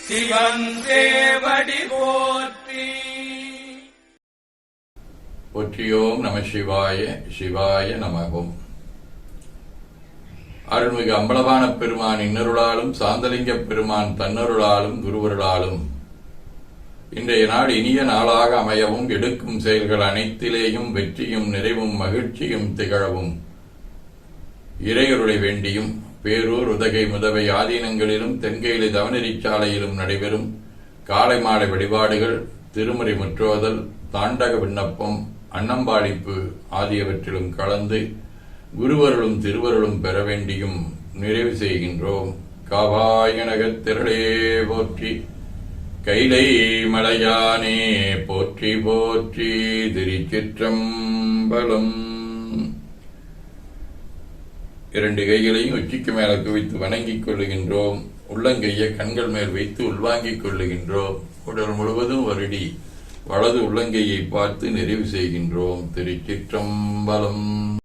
சிவன் சேவடி போற்றி. போற்றியோம் நம சிவாய. சிவாய நமகும். அருள்மிகு அம்பலவான பெருமான் இன்னருளாலும் சாந்தலிங்க பெருமான் தன்னருளாலும் குருவருளாலும் இன்றைய நாள் இனிய நாளாக அமையவும், எடுக்கும் செயல்கள் அனைத்திலேயும் வெற்றியும் நிறைவும் மகிழ்ச்சியும் திகழவும் இறையருளை வேண்டியும், பேரூர் உதகை முதவை ஆதீனங்களிலும் தென்கையிலை தவநெறிச்சாலையிலும் நடைபெறும் காலை மாலை வழிபாடுகள், திருமுறை முற்றோதல், தாண்டக விண்ணப்பம், அன்னம்பாளிப்பு ஆகியவற்றிலும் கலந்து குருவருளும் திருவருளும் பெற வேண்டியும் நிறைவு செய்கின்றோம். காவாயனகத் திரளே போற்றி, கைலை மலையானே போற்றி போற்றி. திருச்சிற்றம்பலம். இரண்டு கைகளையும் உச்சிக்கு மேல குவித்து வணங்கிக் கொள்ளுகின்றோம். உள்ளங்கையை கண்கள் மேல் வைத்து உள்வாங்கிக் கொள்ளுகின்றோம். உடல் முழுவதும் வருடி வலது உள்ளங்கையை பார்த்து நிறைவு செய்கின்றோம். திருச்சிற்றம்பலம்.